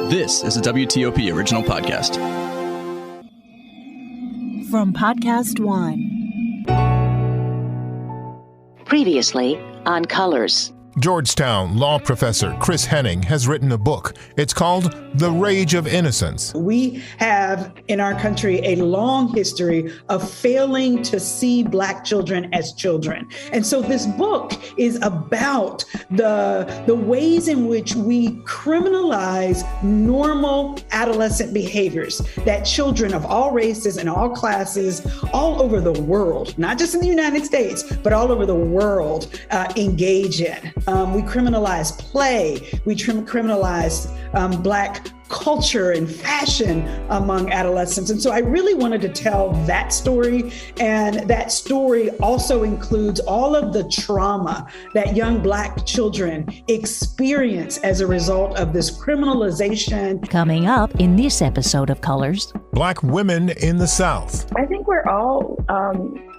This is a WTOP original podcast. From Podcast One. Previously on Colors. Georgetown law professor Chris Henning has written a book. It's called The Rage of Innocence. We have in our country a long history of failing to see Black children as children. And so this book is about the ways in which we criminalize normal adolescent behaviors that children of all races and all classes all over the world, not just in the United States, but all over the world engage in. We criminalize play. We criminalize Black culture and fashion among adolescents. And so I really wanted to tell that story. And that story also includes all of the trauma that young Black children experience as a result of this criminalization. Coming up in this episode of Colors. Black women in the South. I think we're all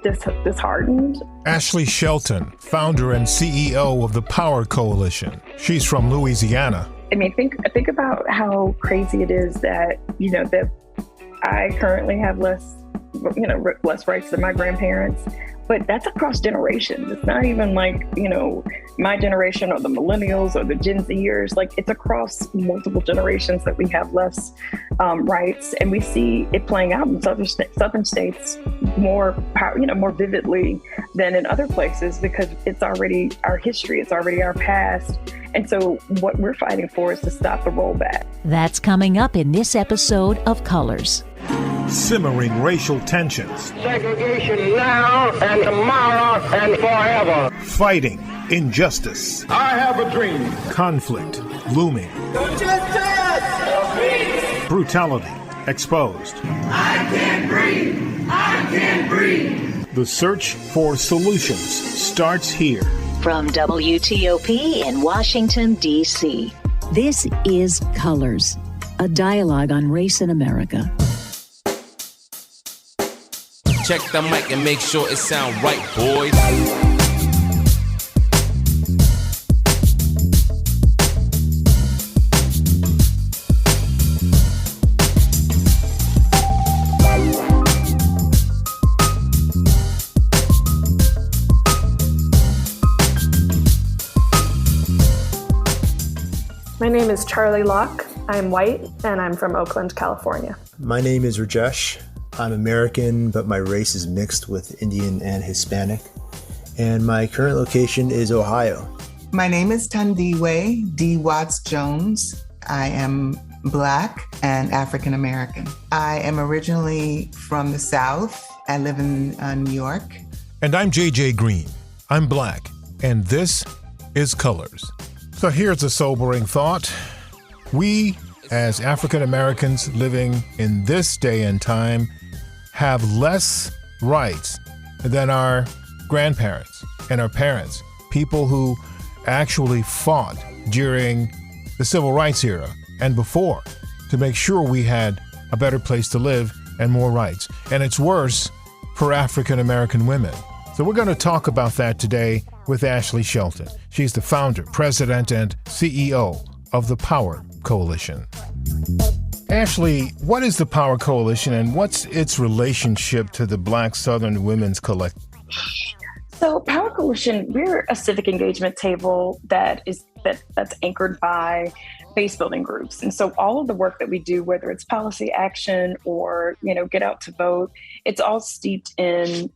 disheartened. Ashley Shelton, founder and CEO of the Power Coalition. She's from Louisiana. I mean, think about how crazy it is that, that I currently have less rights than my grandparents, but that's across generations. It's not even like, my generation or the millennials or the Gen Zers, like it's across multiple generations that we have less rights. And we see it playing out in southern states more vividly than in other places because it's already our history. It's already our past. And so what we're fighting for is to stop the rollback. That's coming up in this episode of Colors. Simmering racial tensions. Segregation now and tomorrow and forever. Fighting injustice. I have a dream. Conflict looming. Brutality exposed. I can't breathe. I can't breathe. The search for solutions starts here. From WTOP in Washington, D.C. This is Colors, a dialogue on race in America. Check the mic and make sure it sound right, boys. My name is Charlie Locke. I'm white, and I'm from Oakland, California. My name is Rajesh. I'm American, but my race is mixed with Indian and Hispanic. And my current location is Ohio. My name is Tandiwe D. Watts Jones. I am Black and African American. I am originally from the South. I live in New York. And I'm JJ Green. I'm Black, and this is Colors. So here's a sobering thought. We, as African Americans living in this day and time, have less rights than our grandparents and our parents, people who actually fought during the civil rights era and before to make sure we had a better place to live and more rights. And it's worse for African American women. So we're going to talk about that today with Ashley Shelton. She's the founder, president, and CEO of the Power Coalition. Ashley, what is the Power Coalition and what's its relationship to the Black Southern Women's Collective? So Power Coalition, we're a civic engagement table that's anchored by base building groups. And so all of the work that we do, whether it's policy action or, get out to vote, it's all steeped in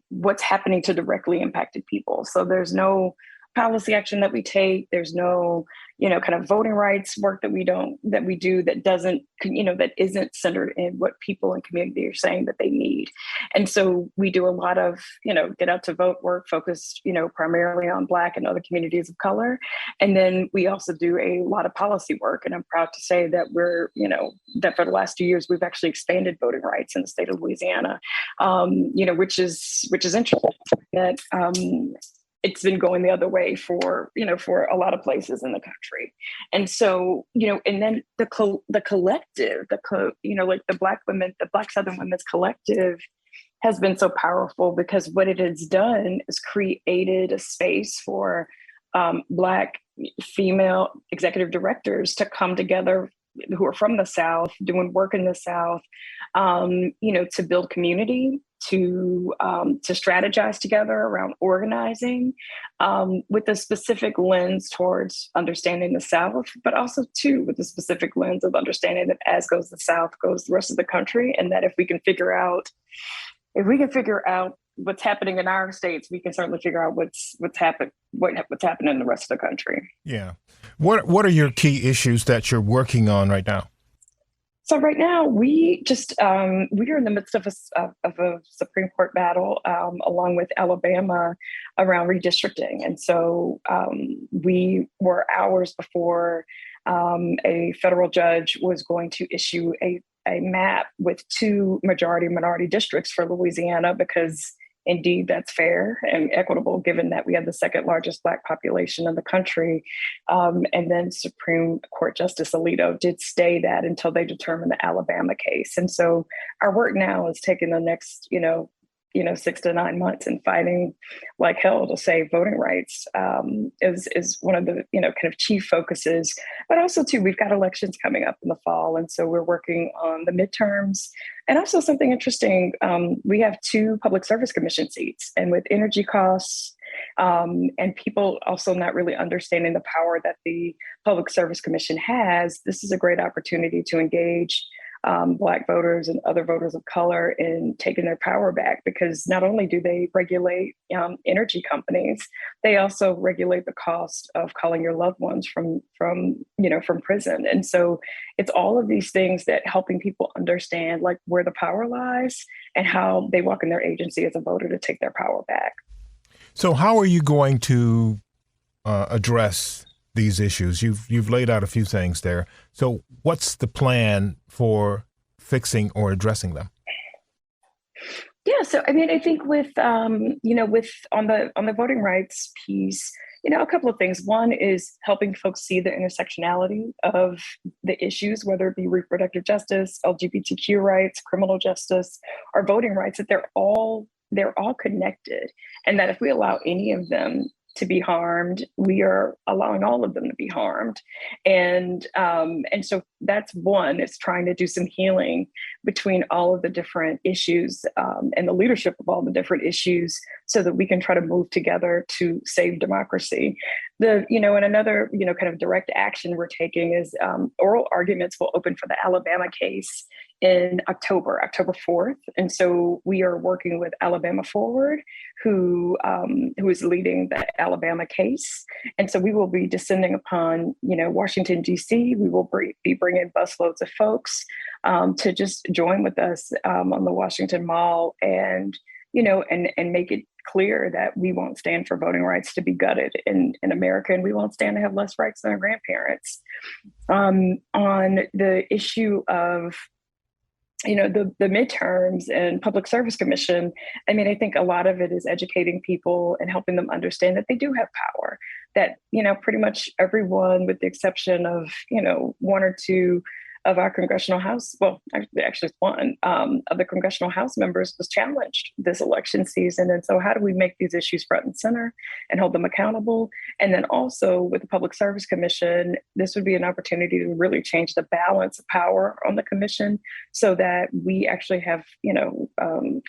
what's happening to directly impacted people. So there's no policy action that we take. There's no, kind of voting rights work that we do that isn't centered in what people in community are saying that they need. And so we do a lot of, get out to vote work focused, primarily on Black and other communities of color. And then we also do a lot of policy work. And I'm proud to say that that for the last 2 years, we've actually expanded voting rights in the state of Louisiana, which is interesting that, it's been going the other way for a lot of places in the country. And so, and then the collective, like the Black Southern Women's Collective has been so powerful because what it has done is created a space for Black female executive directors to come together who are from the South, doing work in the South, to build community, to strategize together around organizing, with a specific lens towards understanding the South, but also too with the specific lens of understanding that as goes the South, goes the rest of the country, and that if we can figure out what's happening in our states, we can certainly figure out what's happening in the rest of the country. Yeah. What are your key issues that you're working on right now? So right now we are in the midst of a Supreme Court battle, along with Alabama, around redistricting. And so we were hours before a federal judge was going to issue a map with 2 majority-minority districts for Louisiana, because indeed that's fair and equitable, given that we have the second largest Black population in the country. And then Supreme Court Justice Alito did stay that until they determined the Alabama case. And so our work now is taking the next, 6 to 9 months and fighting like hell to save voting rights, is one of the, kind of chief focuses. But also too, we've got elections coming up in the fall. And so we're working on the midterms. And also something interesting, we have 2 public service commission seats, and with energy costs, and people also not really understanding the power that the Public Service Commission has, this is a great opportunity to engage Black voters and other voters of color in taking their power back, because not only do they regulate energy companies, they also regulate the cost of calling your loved ones from prison. And so it's all of these things that helping people understand like where the power lies and how they walk in their agency as a voter to take their power back. So how are you going to address these issues? You've laid out a few things there. So what's the plan for fixing or addressing them? Yeah, so I mean, I think with on the voting rights piece, a couple of things. One is helping folks see the intersectionality of the issues, whether it be reproductive justice, LGBTQ rights, criminal justice, or voting rights, that they're all connected, and that if we allow any of them to be harmed, we are allowing all of them to be harmed. And so that's one, is trying to do some healing between all of the different issues, and the leadership of all the different issues, so that we can try to move together to save democracy. And another, kind of direct action we're taking is oral arguments will open for the Alabama case in October 4th. And so we are working with Alabama Forward, who is leading the Alabama case. And so we will be descending upon, Washington, D.C. We will be bringing busloads of folks to just join with us on the Washington Mall, and make it clear that we won't stand for voting rights to be gutted in America, and we won't stand to have less rights than our grandparents. On the issue of the midterms and Public Service Commission, I mean, I think a lot of it is educating people and helping them understand that they do have power, that, pretty much everyone, with the exception of, 1 or 2 of our congressional House, well, actually one of the congressional House members was challenged this election season. And so how do we make these issues front and center and hold them accountable? And then also with the Public Service Commission, this would be an opportunity to really change the balance of power on the commission, so that we actually have,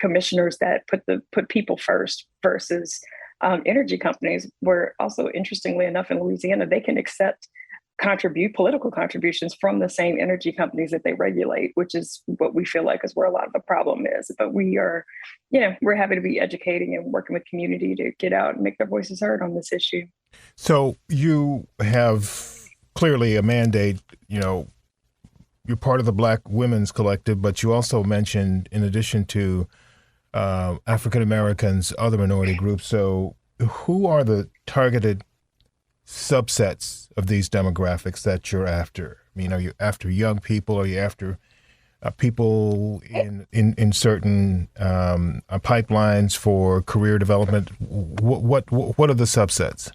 commissioners that put people first versus energy companies, where also, interestingly enough, in Louisiana, they can accept political contributions from the same energy companies that they regulate, which is what we feel like is where a lot of the problem is. But we are, we're happy to be educating and working with community to get out and make their voices heard on this issue. So you have clearly a mandate, you're part of the Black Women's Collective, but you also mentioned, in addition to African Americans, other minority groups. So who are the targeted subsets of these demographics that you're after? I mean, are you after young people? Are you after people in certain pipelines for career development? What are the subsets?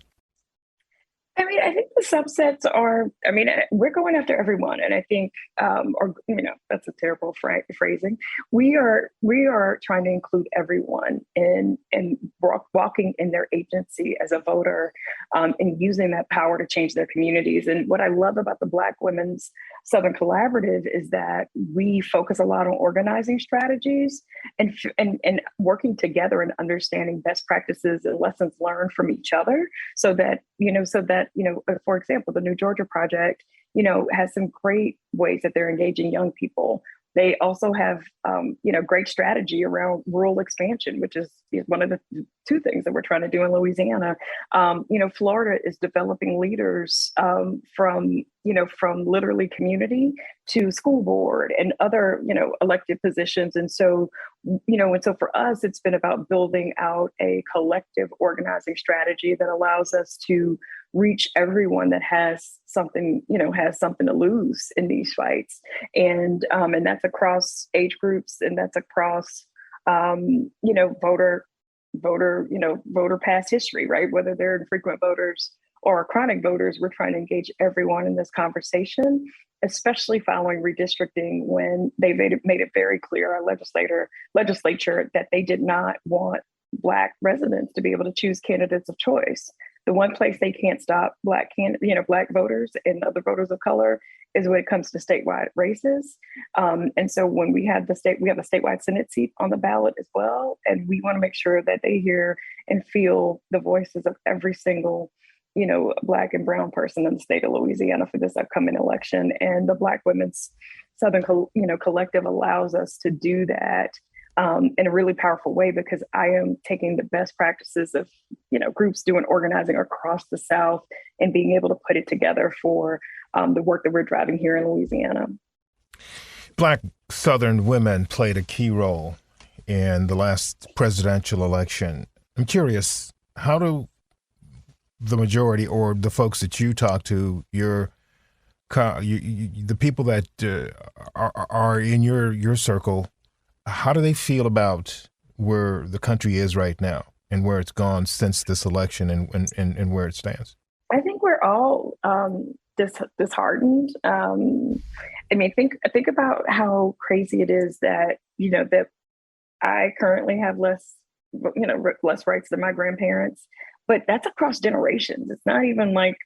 I mean, I think think the subsets are, I mean, we're going after everyone. And I think, that's a terrible phrasing. We are trying to include everyone in walking in their agency as a voter, and using that power to change their communities. And what I love about the Black Women's Southern Collaborative is that we focus a lot on organizing strategies and working together and understanding best practices and lessons learned from each other, so that for example, the New Georgia Project, has some great ways that they're engaging young people. They also have, great strategy around rural expansion, which is one of the two things that we're trying to do in Louisiana. Florida is developing leaders from literally community to school board and other, elected positions. And so for us, it's been about building out a collective organizing strategy that allows us to reach everyone that has something to lose in these fights. And that's across age groups, and that's across, voter past history, right? Whether they're infrequent voters or chronic voters, we're trying to engage everyone in this conversation, especially following redistricting, when they made it very clear, our legislature, that they did not want Black residents to be able to choose candidates of choice. The one place they can't stop Black voters and other voters of color is when it comes to statewide races. And so when we have a statewide Senate seat on the ballot as well, and we want to make sure that they hear and feel the voices of every single Black and brown person in the state of Louisiana for this upcoming election. And the Black Women's Southern Collective allows us to do that in a really powerful way, because I am taking the best practices of groups doing organizing across the South and being able to put it together for the work that we're driving here in Louisiana. Black Southern women played a key role in the last presidential election. I'm curious, how do the majority, or the folks that you talk to, the people that are in your circle, how do they feel about where the country is right now and where it's gone since this election and where it stands? I think we're all disheartened. Think about how crazy it is that that I currently have less rights than my grandparents, but that's across generations. It's not even like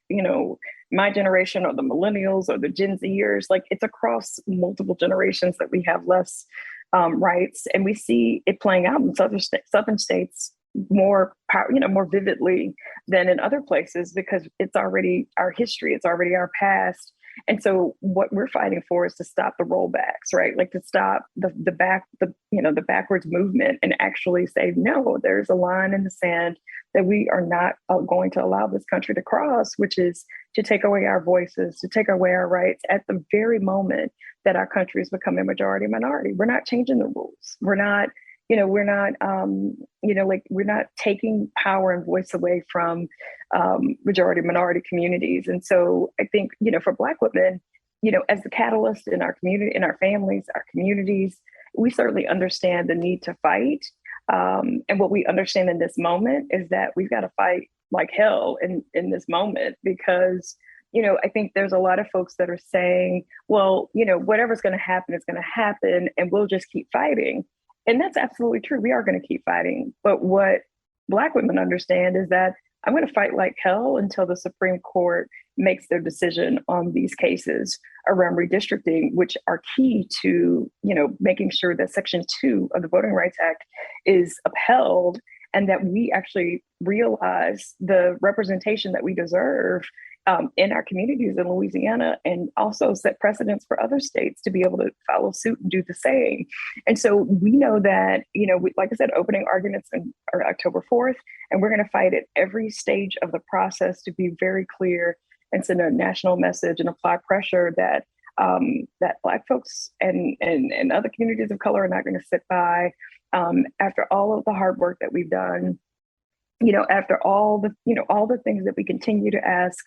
my generation or the millennials or the Gen Zers. Like, it's across multiple generations that we have less rights, and we see it playing out in southern states more vividly than in other places, because it's already our history, it's already our past. And so what we're fighting for is to stop the rollbacks, right? Like, to stop the backwards movement and actually say, no, there's a line in the sand that we are not going to allow this country to cross, which is to take away our voices, to take away our rights at the very moment that our country is becoming majority minority. We're not changing the rules. We're not taking power and voice away from majority minority communities. And so I think, for Black women, as the catalyst in our community, in our families, our communities, we certainly understand the need to fight. And what we understand in this moment is that we've got to fight like hell in this moment, because I think there's a lot of folks that are saying, well, whatever's going to happen is going to happen, and we'll just keep fighting. And that's absolutely true. We are going to keep fighting. But what Black women understand is that I'm going to fight like hell until the Supreme Court makes their decision on these cases around redistricting, which are key to, making sure that Section 2 of the Voting Rights Act is upheld, and that we actually realize the representation that we deserve in our communities in Louisiana, and also set precedents for other states to be able to follow suit and do the same. And so we know that, like I said, opening arguments are October 4th, and we're going to fight at every stage of the process to be very clear and send a national message and apply pressure that that Black folks and other communities of color are not going to sit by after all of the hard work that we've done, after all the things that we continue to ask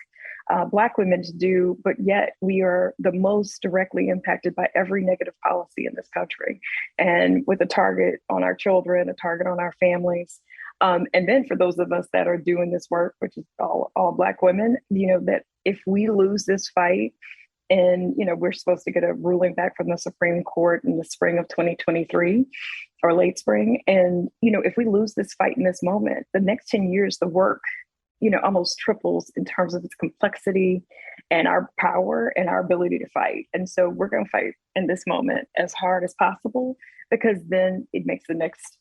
Black women to do, but yet we are the most directly impacted by every negative policy in this country, and with a target on our children, a target on our families. And then for those of us that are doing this work, which is all Black women, that if we lose this fight, and, we're supposed to get a ruling back from the Supreme Court in the spring of 2023 or late spring. And, if we lose this fight in this moment, the next 10 years, the work, almost triples in terms of its complexity and our power and our ability to fight. And so we're going to fight in this moment as hard as possible, because then it makes the next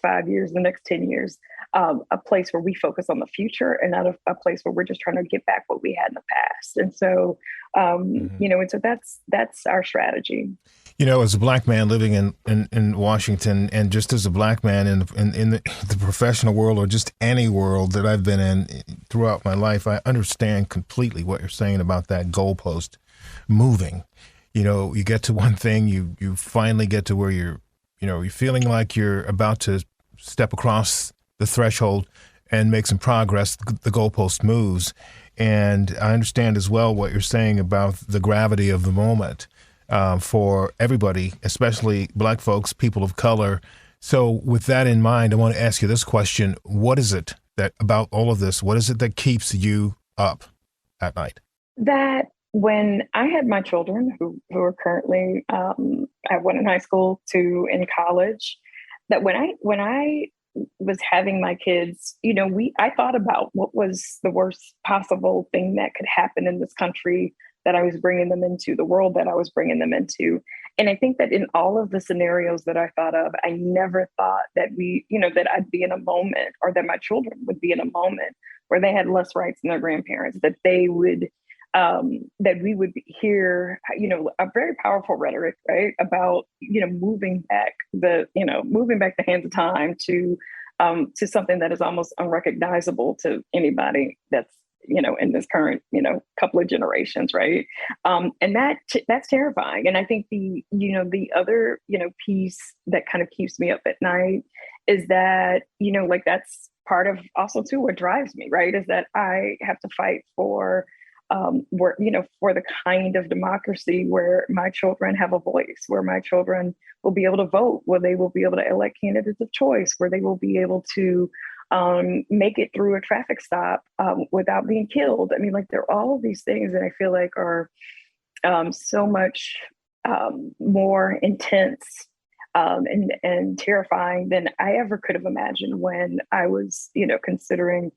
5 years, the next 10 years, a place where we focus on the future and not a place where we're just trying to get back what we had in the past. And so, and so that's our strategy. As a Black man living in Washington, and just as a Black man in the professional world, or just any world that I've been in throughout my life, I understand completely what you're saying about that goalpost moving. You get to one thing, you finally get to where you're feeling like you're about to step across the threshold and make some progress. The goalpost moves. And I understand as well what you're saying about the gravity of the moment for everybody, especially Black folks, people of color. So with that in mind, I want to ask you this question. What is it that about all of this, what is it that keeps you up at night? That when I had my children who are currently, I have one in high school, two in college, that when I was having my kids, I thought about what was the worst possible thing that could happen in this country that I was bringing them into, the world that I was bringing them into. And I think that in all of the scenarios that I thought of, I never thought that that I'd be in a moment, or that my children would be in a moment where they had less rights than their grandparents, that they would, that we would hear, a very powerful rhetoric, right, about, moving back the hands of time to something that is almost unrecognizable to anybody that's, in this current, couple of generations, right? And that's terrifying. And I think the other, piece that kind of keeps me up at night is that, that's part of also too what drives me, right? Is that I have to fight for for the kind of democracy where my children have a voice, where my children will be able to vote, where they will be able to elect candidates of choice, where they will be able to make it through a traffic stop without being killed. I mean, there are all of these things that I feel like are so much more intense and terrifying than I ever could have imagined when I was, considering,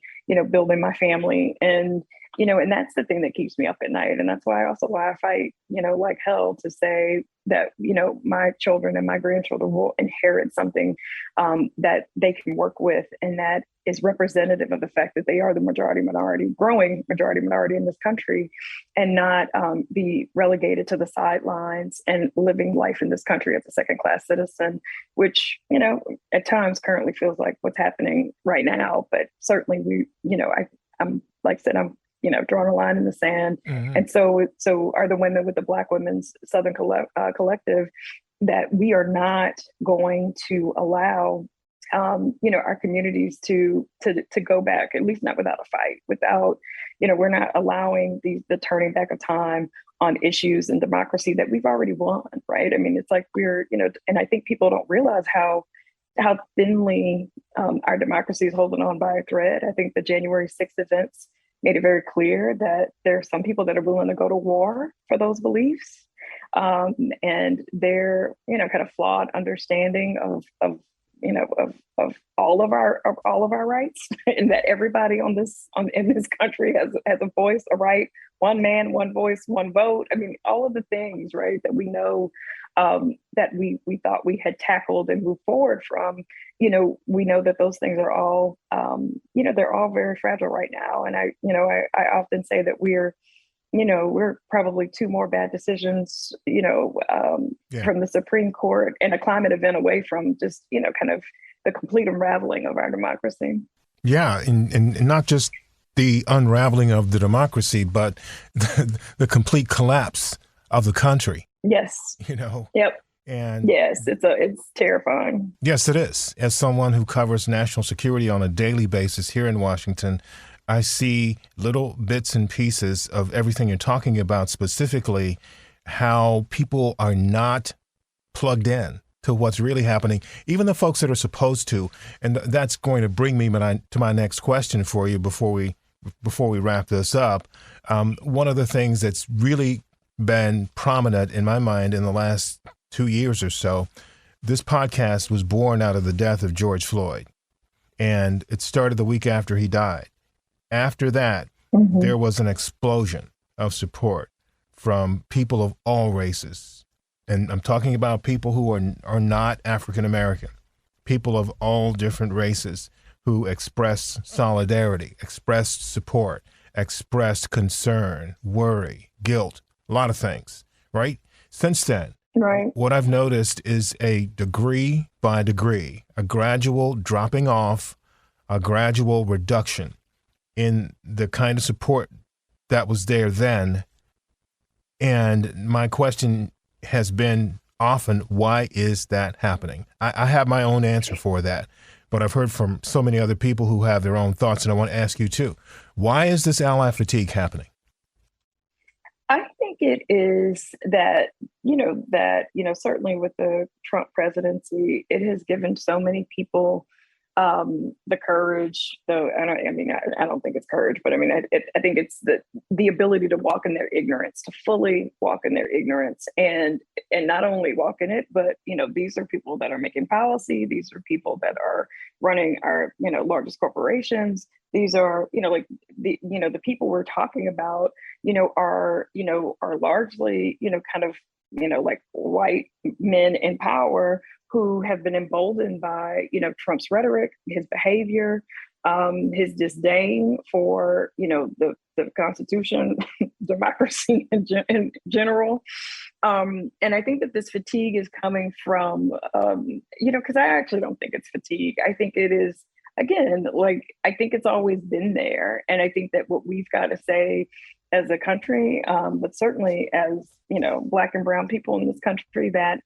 building my family. And that's the thing that keeps me up at night. And that's why I fight, like hell to say that, my children and my grandchildren will inherit something that they can work with, and that is representative of the fact that they are the growing majority minority in this country, and not be relegated to the sidelines and living life in this country as a second-class citizen, which, at times currently feels like what's happening right now. But certainly I'm like I said, I'm drawing a line in the sand. Mm-hmm. And so are the women with the Black Women's Southern Collective, that we are not going to allow, our communities to go back, at least not without a fight, without, we're not allowing the turning back of time on issues and democracy that we've already won, right? I mean, it's like we're, and I think people don't realize how thinly our democracy is holding on by a thread. I think the January 6th events made it very clear that there are some people that are willing to go to war for those beliefs, and their kind of flawed understanding of all of our rights, and that everybody in this country has a voice, a right, one man, one voice, one vote. I mean, all of the things, right, that we know that we thought we had tackled and moved forward from. We know that those things are all, they're all very fragile right now. And I often say that we're probably two more bad decisions, from the Supreme Court and a climate event away from just, kind of the complete unraveling of our democracy. Yeah. And not just the unraveling of the democracy, but the complete collapse of the country. Yes. Yep. And yes, it's terrifying. Yes, it is. As someone who covers national security on a daily basis here in Washington, I see little bits and pieces of everything you're talking about, specifically how people are not plugged in to what's really happening, even the folks that are supposed to. And that's going to bring me to my next question for you before we before we wrap this up, one of the things that's really been prominent in my mind in the last 2 years or so, this podcast was born out of the death of George Floyd, and it started the week after he died. After that, there was an explosion of support from people of all races. And I'm talking about people who are not African American, people of all different races who expressed solidarity, expressed support, expressed concern, worry, guilt, a lot of things, right? Since then, what I've noticed is a degree by degree, a gradual dropping off, a gradual reduction in the kind of support that was there then. And my question has been often, why is that happening? I have my own answer for that, but I've heard from so many other people who have their own thoughts, and I want to ask you too. Why is this ally fatigue happening? I think it is that, certainly with the Trump presidency, it has given so many people the courage, though. I don't think it's courage, but I think it's the ability to walk in their ignorance, to fully walk in their ignorance, and not only walk in it, but these are people that are making policy. These are people that are running our largest corporations. These are the people we're talking about are largely like white men in power who have been emboldened by, Trump's rhetoric, his behavior, his disdain for, the Constitution, democracy in general. And I think that this fatigue is coming from, because I actually don't think it's fatigue. I think it is, again, I think it's always been there. And I think that what we've got to say as a country, but certainly as, Black and brown people in this country, that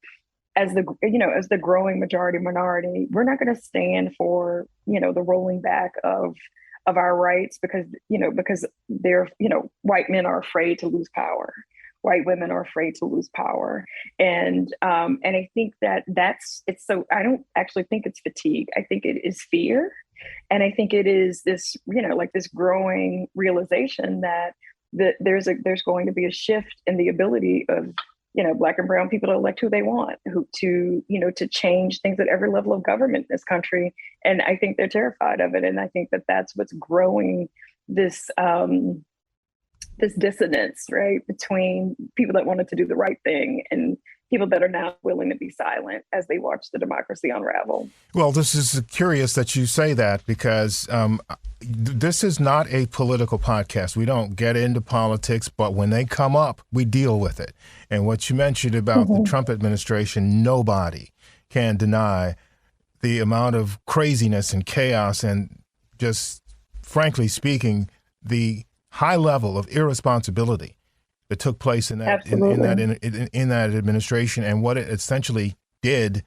as the growing minority, we're not going to stand for, the rolling back of our rights because they're, white men are afraid to lose power. White women are afraid to lose power. And I think so I don't actually think it's fatigue. I think it is fear. And I think it is this, this growing realization that there's going to be a shift in the ability of, Black and brown people to elect who they want, to change things at every level of government in this country. And I think they're terrified of it. And I think that that's what's growing this dissonance, right, between people that wanted to do the right thing and people that are now willing to be silent as they watch the democracy unravel. Well, this is curious that you say that because this is not a political podcast. We don't get into politics, but when they come up, we deal with it. And what you mentioned about the Trump administration, nobody can deny the amount of craziness and chaos and just, frankly speaking, the high level of irresponsibility that took place in that in that administration and what it essentially did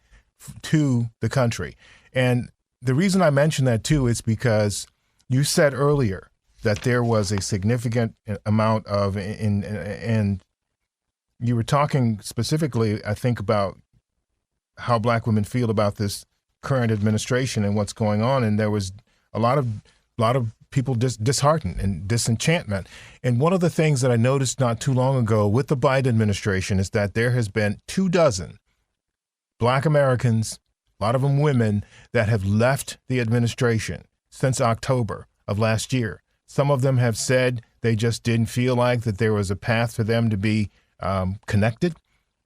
to the country. And the reason I mention that too is because you said earlier that there was a significant amount of and you were talking specifically, I think, about how Black women feel about this current administration and what's going on, and there was a lot of people disheartened and disenchantment. And one of the things that I noticed not too long ago with the Biden administration is that there has been 24 Black Americans, a lot of them women, that have left the administration since October of last year. Some of them have said they just didn't feel like that there was a path for them to be connected.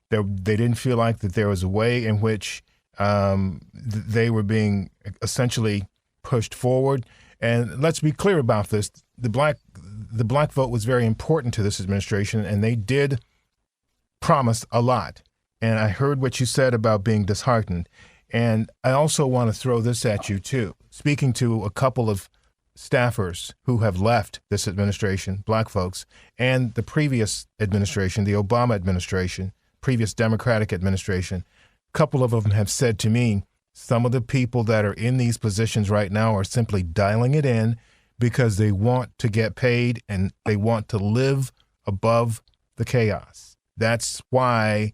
They didn't feel like that there was a way in which they were being essentially pushed forward. And let's be clear about this. The black vote was very important to this administration, and they did promise a lot. And I heard what you said about being disheartened. And I also want to throw this at you, too. Speaking to a couple of staffers who have left this administration, Black folks, and the previous administration, the Obama administration, previous Democratic administration, a couple of them have said to me, some of the people that are in these positions right now are simply dialing it in because they want to get paid and they want to live above the chaos. That's why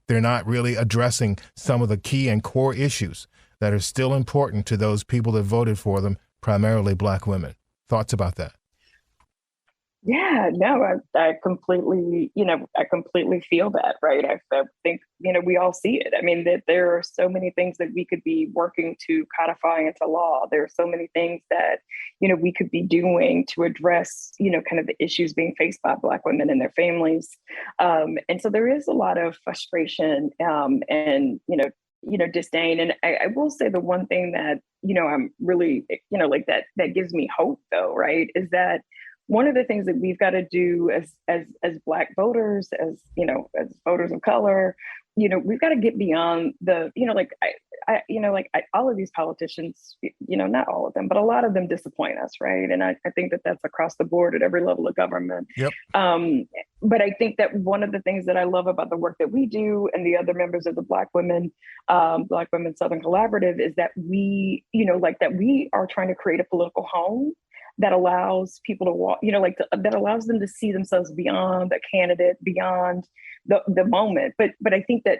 they're not really addressing some of the key and core issues that are still important to those people that voted for them, primarily Black women. Thoughts about that? Yeah, no, I completely, I completely feel that, right? I think, we all see it. I mean, that there are so many things that we could be working to codify into law. There are so many things that, we could be doing to address, kind of the issues being faced by Black women and their families. And so there is a lot of frustration and, disdain. And I will say the one thing that, I'm really, like that gives me hope though, right, is that one of the things that we've got to do as Black voters, as as voters of color, we've got to get beyond the, all of these politicians, not all of them, but a lot of them disappoint us, right? And I think that that's across the board at every level of government. Yep. But I think that one of the things that I love about the work that we do and the other members of the Black Women Southern Collaborative is that we, that we are trying to create a political home that allows people to walk, that allows them to see themselves beyond the candidate, beyond the moment. But I think that,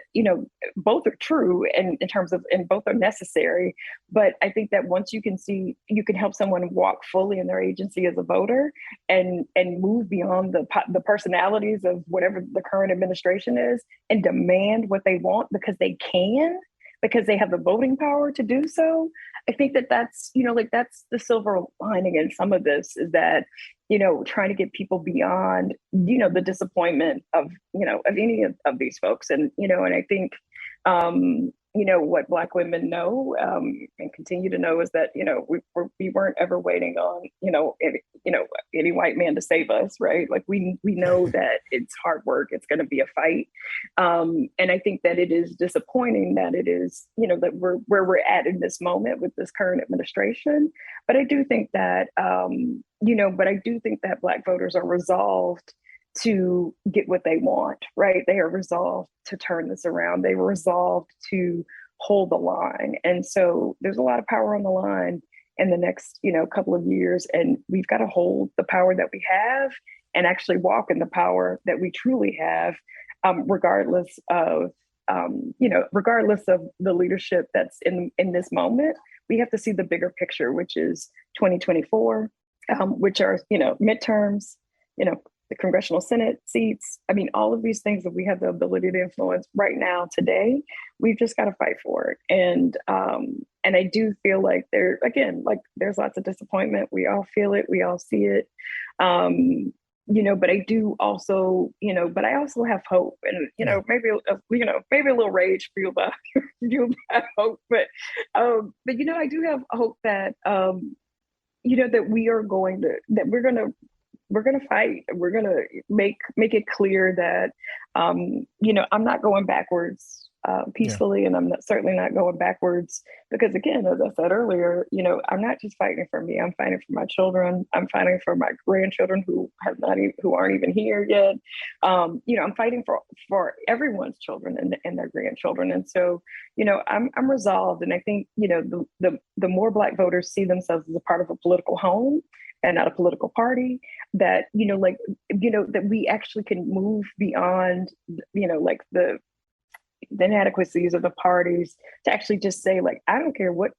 both are true and in terms of, and both are necessary. But I think that once you can see, you can help someone walk fully in their agency as a voter and move beyond the personalities of whatever the current administration is and demand what they want because they can, because they have the voting power to do so. I think that that's, that's the silver lining in some of this is that, trying to get people beyond, the disappointment of, of any of these folks. And, and I think, what Black women know and continue to know is that, we weren't ever waiting on, any white man to save us, right? Like we know that it's hard work, it's going to be a fight. And I think that it is disappointing that it is, that we're where we're at in this moment with this current administration. But I do think that, Black voters are resolved to get what they want, right? They are resolved to turn this around. They were resolved to hold the line. And so there's a lot of power on the line in the next, couple of years. And we've got to hold the power that we have and actually walk in the power that we truly have, regardless of the leadership that's in this moment. We have to see the bigger picture, which is 2024, which are, midterms, the congressional Senate seats. I mean, all of these things that we have the ability to influence right now, today, we've just got to fight for it. And I do feel like there's lots of disappointment. We all feel it. We all see it. But I do also, but I also have hope and, maybe a little rage fueled by hope. But I do have hope that, that we're going to fight. We're going to make it clear that, I'm not going backwards peacefully, and I'm certainly not going backwards because, again, as I said earlier, I'm not just fighting for me. I'm fighting for my children. I'm fighting for my grandchildren who aren't even here yet. I'm fighting for everyone's children and their grandchildren. And so, I'm resolved. And I think, the more Black voters see themselves as a part of a political home and not a political party, that, that we actually can move beyond, the inadequacies of the parties to actually just say, I don't care what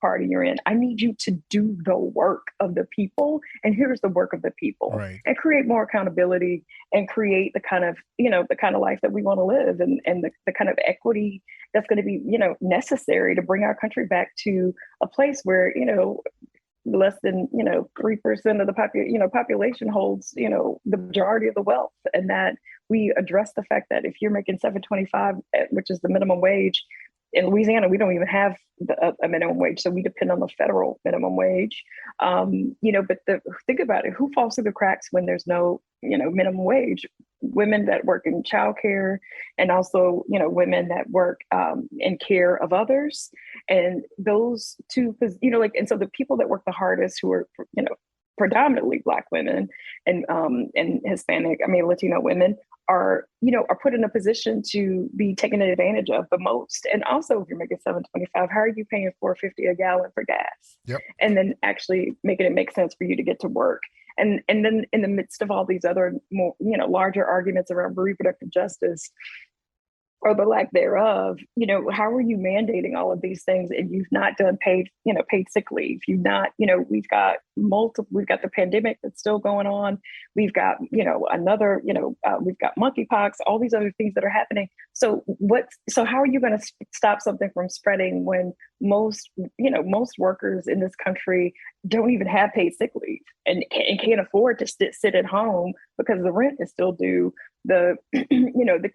party you're in. I need you to do the work of the people. And here's the work of the people, right. And create more accountability and create the kind of, the kind of life that we want to live and the kind of equity that's going to be, necessary to bring our country back to a place where, less than 3% of the population holds the majority of the wealth, and that we address the fact that if you're making $7.25, which is the minimum wage in Louisiana, we don't even have a minimum wage, so we depend on the federal minimum wage. But think about it: who falls through the cracks when there's no minimum wage? Women that work in childcare, and also women that work in care of others, and those two, and so the people that work the hardest, who are predominantly Black women and Hispanic, Latino women, are put in a position to be taken advantage of the most. And also, if you're making $7.25, how are you paying $4.50 a gallon for gas? Yep. And then actually making it make sense for you to get to work. And then in the midst of all these other more larger arguments around reproductive justice, or the lack thereof, how are you mandating all of these things and you've not done paid sick leave? You've not, we've got the pandemic that's still going on. We've got, another, we've got monkeypox, all these other things that are happening. So how are you going to stop something from spreading when most workers in this country don't even have paid sick leave and can't afford to sit at home because the rent is still due, the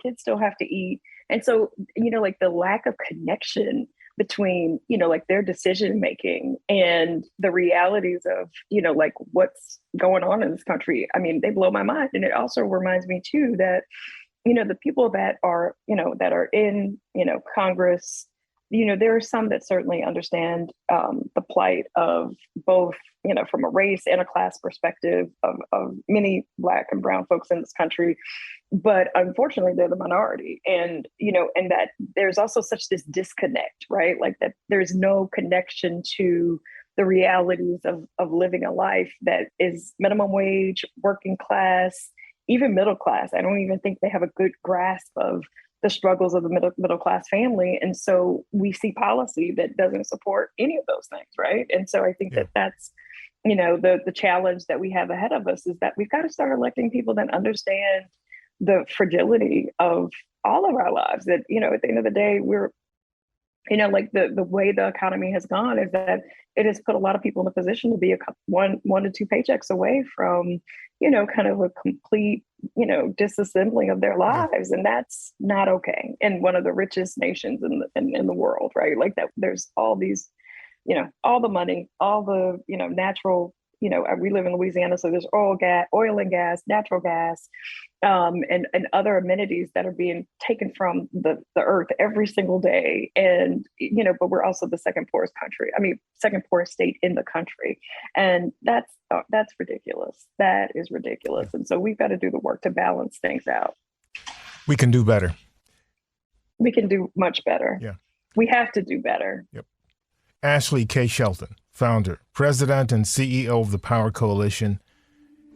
kids still have to eat. And so, the lack of connection between, their decision making and the realities of, what's going on in this country. I mean, they blow my mind. And it also reminds me too that, the people that are in, Congress, there are some that certainly understand the plight of both, from a race and a class perspective of many Black and brown folks in this country. But unfortunately, they're the minority. And, and that there's also such this disconnect, right? Like that there's no connection to the realities of living a life that is minimum wage, working class, even middle class. I don't even think they have a good grasp of the struggles of the middle class family. And so we see policy that doesn't support any of those things, right? And so I think that's, the challenge that we have ahead of us is that we've got to start electing people that understand the fragility of all of our lives. That, at the end of the day, we're, the way the economy has gone is that it has put a lot of people in a position to be one to two paychecks away from, kind of a complete, disassembling of their lives. And that's not okay. In one of the richest nations in the world, right? Like that, there's all these, all the money, all the, natural, we live in Louisiana, so there's oil and gas, natural gas, and other amenities that are being taken from the earth every single day. And, but we're also the second poorest state in the country. And that's ridiculous. That is ridiculous. And so we've got to do the work to balance things out. We can do better. We can do much better. Yeah. We have to do better. Yep. Ashley K. Shelton, founder, president, and CEO of the Power Coalition.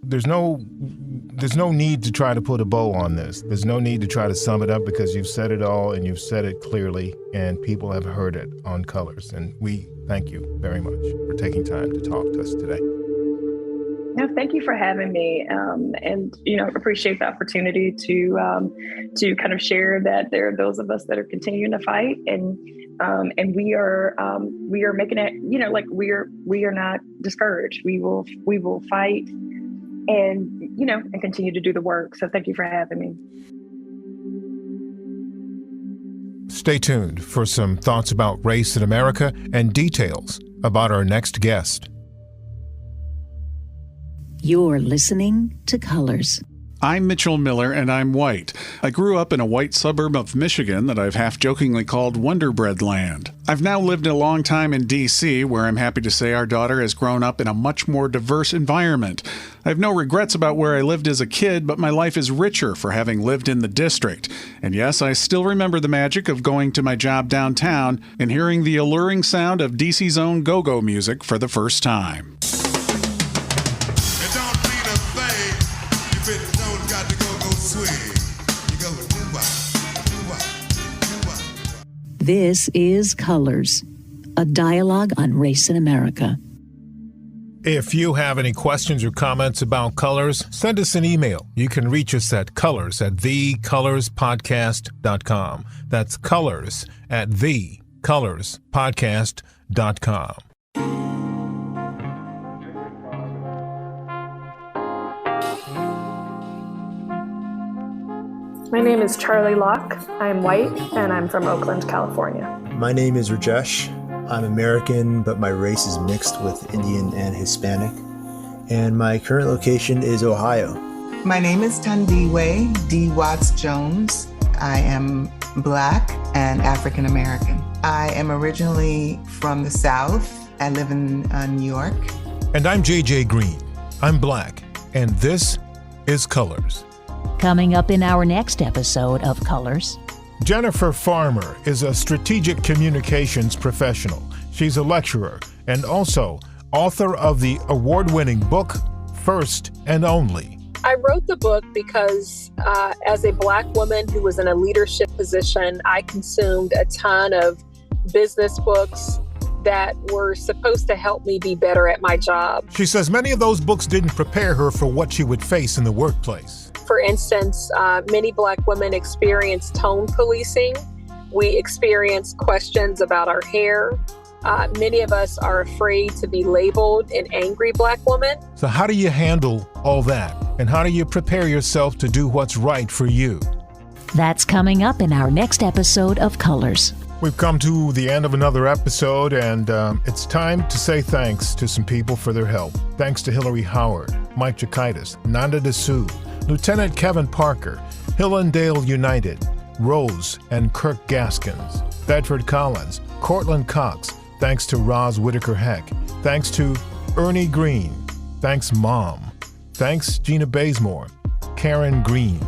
There's no need to try to put a bow on this. There's no need to try to sum it up because you've said it all and you've said it clearly and people have heard it on Colors. And we thank you very much for taking time to talk to us today. No, thank you for having me, and appreciate the opportunity to kind of share that there are those of us that are continuing to fight, and we are making it. We are not discouraged. We will fight, and continue to do the work. So thank you for having me. Stay tuned for some thoughts about race in America and details about our next guest. You're listening to Colors. I'm Mitchell Miller, and I'm white. I grew up in a white suburb of Michigan that I've half-jokingly called Wonder Bread Land. I've now lived a long time in D.C., where I'm happy to say our daughter has grown up in a much more diverse environment. I have no regrets about where I lived as a kid, but my life is richer for having lived in the district. And yes, I still remember the magic of going to my job downtown and hearing the alluring sound of D.C.'s own go-go music for the first time. This is Colors, a dialogue on race in America. If you have any questions or comments about Colors, send us an email. You can reach us at colors@thecolorspodcast.com. That's colors@thecolorspodcast.com. My name is Charlie Locke. I'm white, and I'm from Oakland, California. My name is Rajesh. I'm American, but my race is mixed with Indian and Hispanic. And my current location is Ohio. My name is Tandiwe D. Watts Jones. I am Black and African American. I am originally from the South. I live in New York. And I'm JJ Green. I'm Black, and this is Colors. Coming up in our next episode of Colors. Jennifer Farmer is a strategic communications professional. She's a lecturer and also author of the award-winning book, First and Only, I wrote the book because as a Black woman who was in a leadership position, I consumed a ton of business books that were supposed to help me be better at my job. She says many of those books didn't prepare her for what she would face in the workplace. For instance, many Black women experience tone policing. We experience questions about our hair. Many of us are afraid to be labeled an angry Black woman. So how do you handle all that? And how do you prepare yourself to do what's right for you? That's coming up in our next episode of Colors. We've come to the end of another episode, and it's time to say thanks to some people for their help. Thanks to Hillary Howard, Mike Jakaitis, Nanda Dessou, Lieutenant Kevin Parker, Hillendale United, Rose and Kirk Gaskins, Bedford Collins, Cortland Cox. Thanks to Roz Whitaker Heck. Thanks to Ernie Green. Thanks, Mom. Thanks, Gina Bazemore, Karen Green,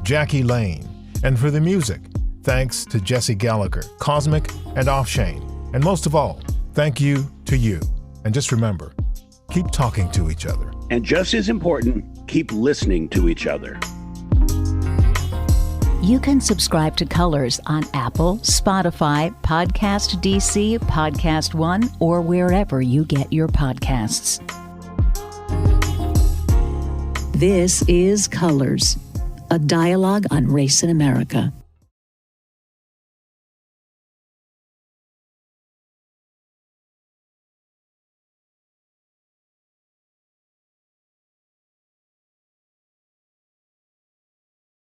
Jackie Lane. And for the music, thanks to Jesse Gallagher, Cosmic, and Offshane. And most of all, thank you to you. And just remember, keep talking to each other. And just as important, keep listening to each other. You can subscribe to Colors on Apple, Spotify, Podcast DC, Podcast One, or wherever you get your podcasts. This is Colors, a dialogue on race in America.